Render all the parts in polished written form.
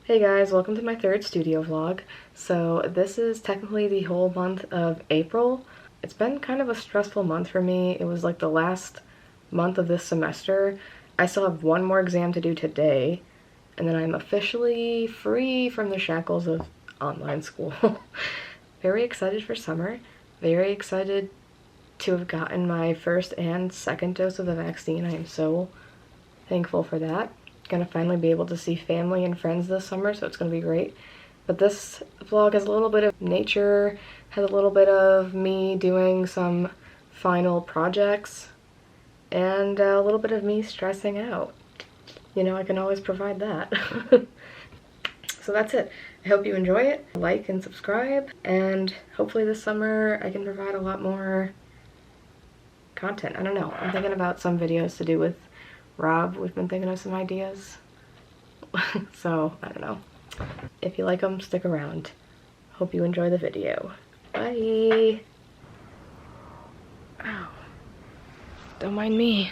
Hey guys, welcome to my third studio vlog. So this is technically the whole month of April. It's been kind of a stressful month for me. It was like the last month of this semester. I still have one more exam to do today, and then I'm officially free from the shackles of online school. Very excited for summer. Very excited to have gotten my first and second dose of the vaccine. I am so thankful for that. Gonna finally be able to see family and friends this summer, so it's gonna be great. But this vlog has a little bit of nature, has a little bit of me doing some final projects, and a little bit of me stressing out. You know, I can always provide that. So that's it. I hope you enjoy it. Like and subscribe, and hopefully this summer I can provide a lot more content. I don't know. I'm thinking about some videos to do with Rob. We've been thinking of some ideas. So, I don't know. If you like them, stick around. Hope you enjoy the video. Bye! Ow. Don't mind me.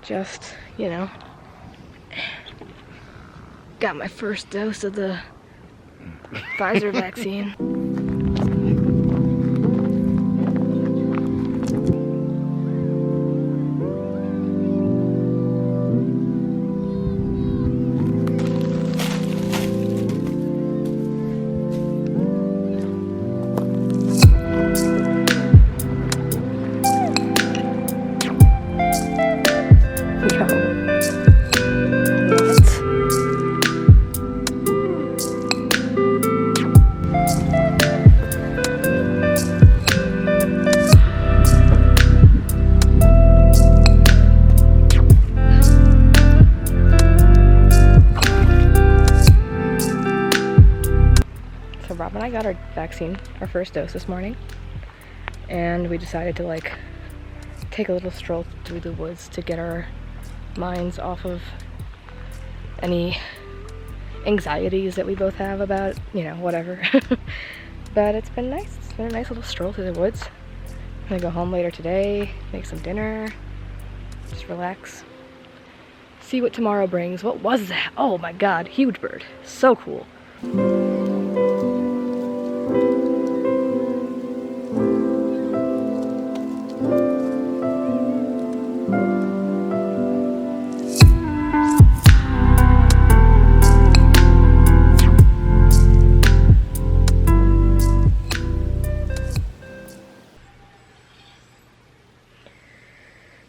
Just, you know, got my first dose of the Pfizer vaccine. Rob and I got our vaccine, our first dose this morning, and we decided to like take a little stroll through the woods to get our minds off of any anxieties that we both have about, you know, whatever. But it's been nice. It's been a nice little stroll through the woods. I'm gonna go home later today, make some dinner, just relax, see what tomorrow brings. What was that? Oh my god, huge bird. So cool.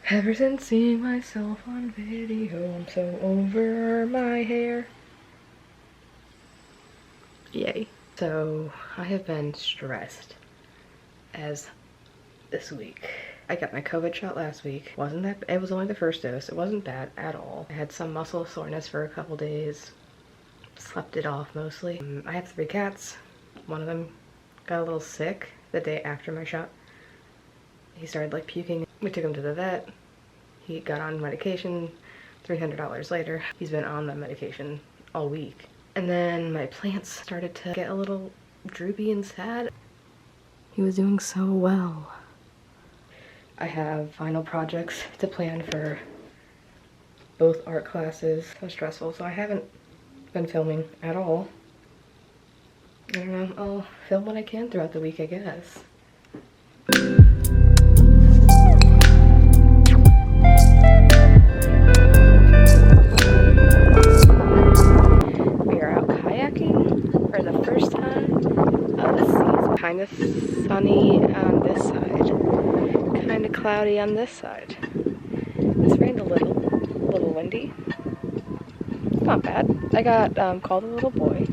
Ever since seeing myself on video, I'm so over my hair. Yay. So, I have been stressed as this week. I got my COVID shot last week. It was only the first dose. It wasn't bad at all. I had some muscle soreness for a couple days. Slept it off mostly. I have 3 cats. One of them got a little sick the day after my shot. He started like puking. We took him to the vet. He got on medication. $300 later, he's been on the medication all week. And then my plants started to get a little droopy and sad. He was doing so well. I have final projects to plan for both art classes. So stressful, so I haven't been filming at all. I don't know, I'll film when I can throughout the week, I guess. Kind of sunny on this side, kind of cloudy on this side. It's rained a little windy. Not bad. I got called a little boy.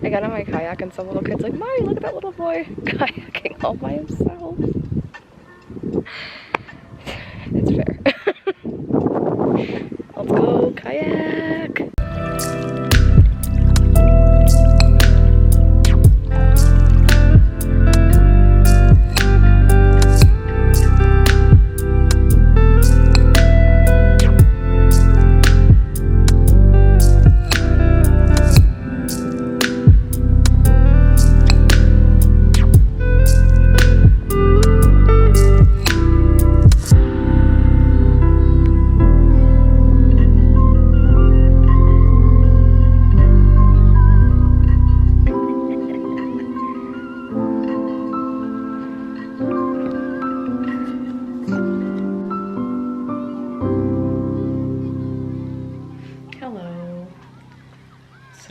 I got on my kayak and some little kid's like, "Mommy, look at that little boy kayaking all by himself." It's fair. Let's go kayak.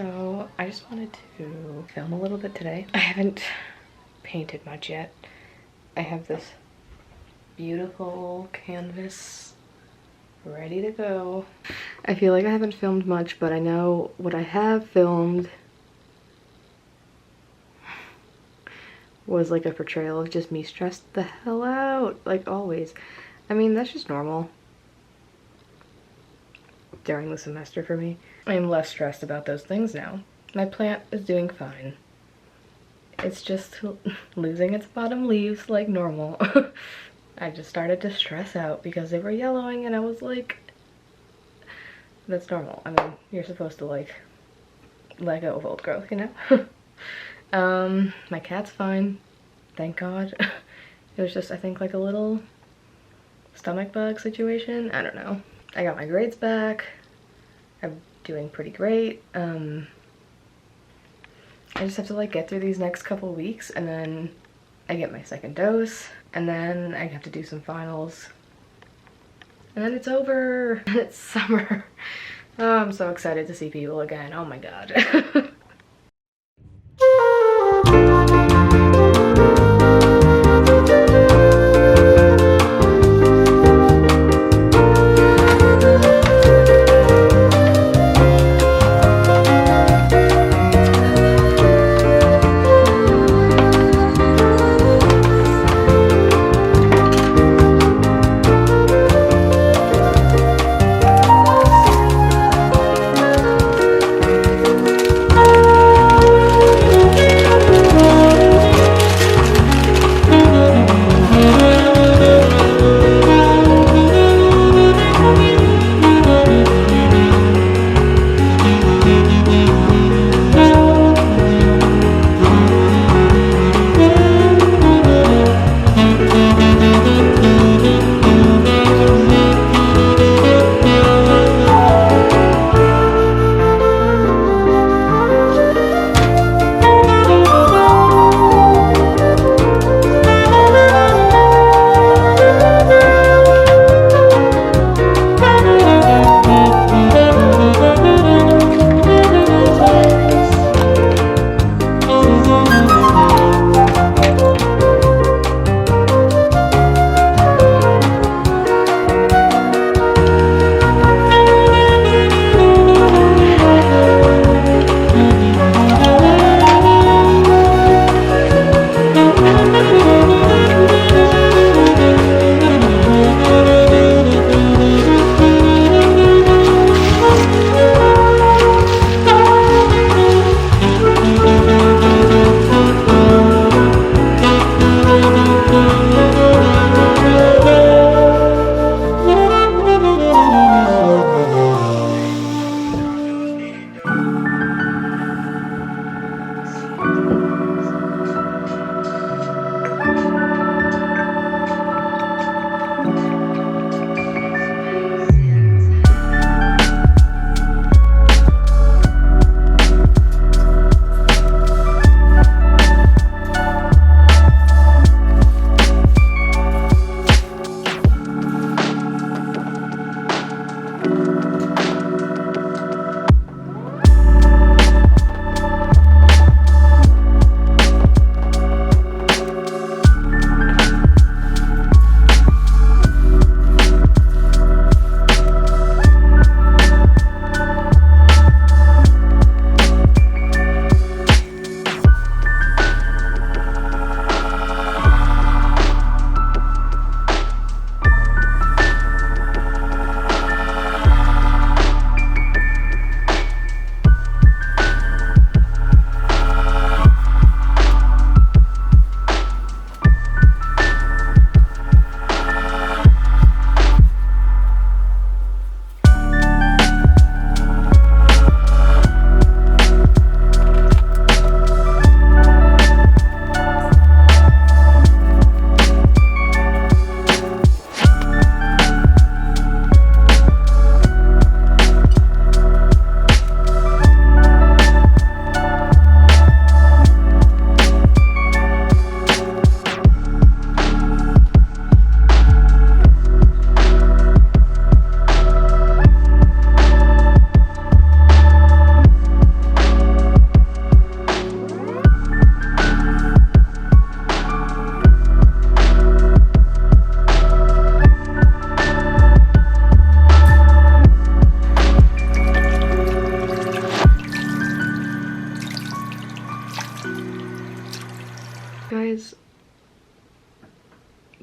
So I just wanted to film a little bit today. I haven't painted much yet. I have this beautiful canvas ready to go. I feel like I haven't filmed much, but I know what I have filmed was like a portrayal of just me stressed the hell out, like always. I mean, that's just normal during the semester for me. I am less stressed about those things now. My plant is doing fine. It's just losing its bottom leaves like normal. I just started to stress out because they were yellowing and I was like, that's normal. I mean, you're supposed to like let go of old growth, you know? My cat's fine, thank God. It was just, I think, like a little stomach bug situation. I don't know. I got my grades back. I'm doing pretty great. I just have to like get through these next couple weeks and then I get my second dose and then I have to do some finals and then it's over and it's summer. Oh, I'm so excited to see people again. Oh my God.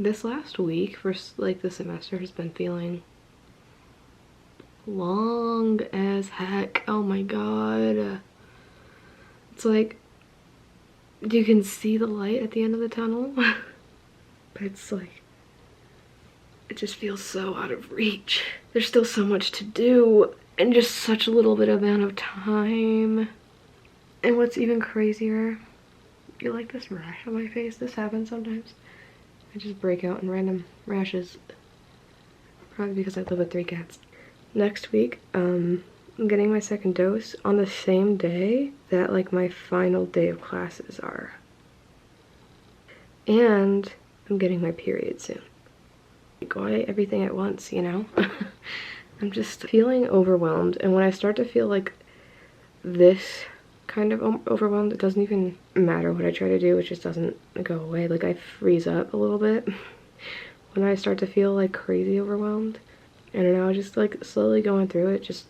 This last week for like the semester has been feeling long as heck. Oh my god. It's like you can see the light at the end of the tunnel, but it's like it just feels so out of reach. There's still so much to do and just such a little bit amount of time. And what's even crazier, you like this rash on my face? This happens sometimes. I just break out in random rashes. Probably because I live with 3 cats. Next week, I'm getting my second dose on the same day that like my final day of classes are. And I'm getting my period soon. Like, why everything at once, you know? I'm just feeling overwhelmed, and when I start to feel like this kind of overwhelmed, it doesn't even matter what I try to do, it just doesn't go away. Like, I freeze up a little bit when I start to feel like crazy overwhelmed. I don't know, just like slowly going through it, just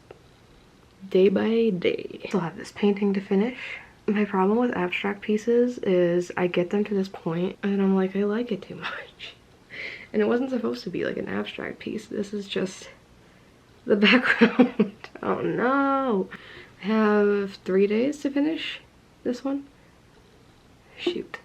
day by day. Still have this painting to finish. My problem with abstract pieces is I get them to this point and I'm like, I like it too much. And it wasn't supposed to be like an abstract piece. This is just the background. Oh no. I have 3 days to finish this one. Shoot.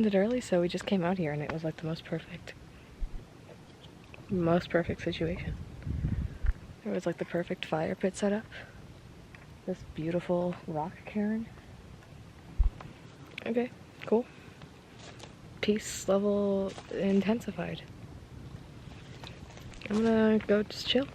ended early, so we just came out here and it was like the most perfect situation. There was like the perfect fire pit set up. This beautiful rock cairn. Okay, cool. Peace level intensified. I'm gonna go just chill.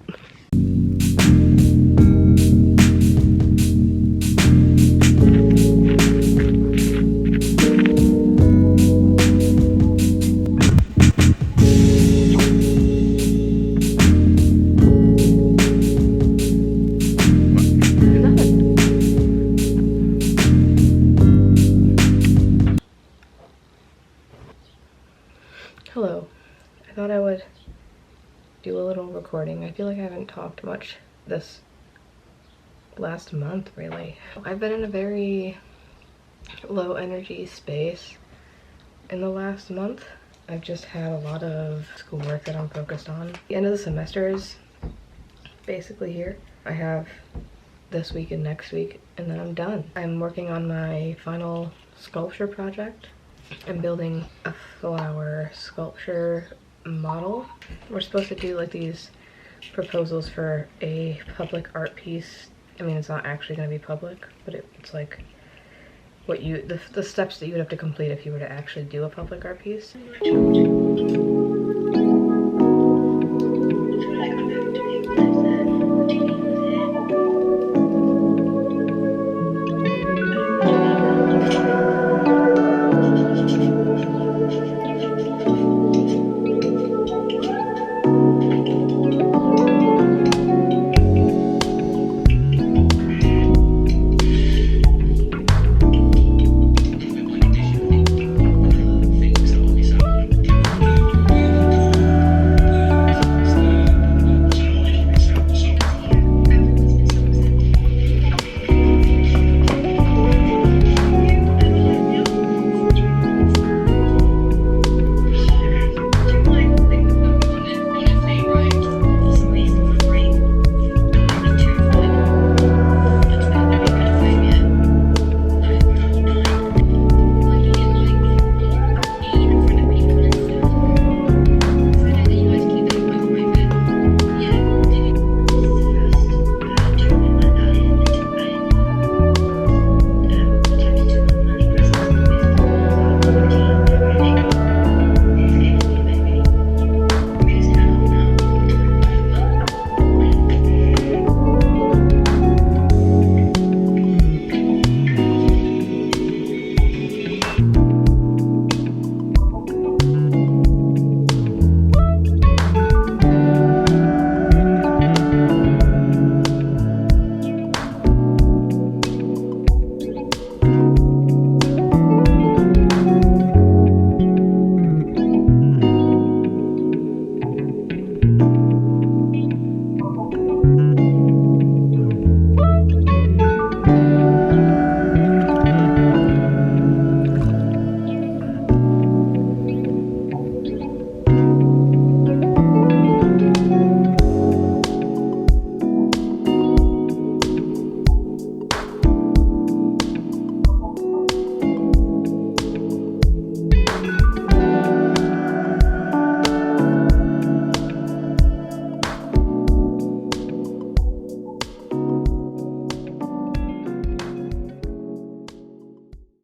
Hello. I thought I would do a little recording. I feel like I haven't talked much this last month, really. I've been in a very low energy space in the last month. I've just had a lot of schoolwork that I'm focused on. The end of the semester is basically here. I have this week and next week, and then I'm done. I'm working on my final sculpture project. I'm building a flower sculpture model. We're supposed to do like these proposals for a public art piece. I mean, it's not actually going to be public, but it's like what the steps that you would have to complete if you were to actually do a public art piece.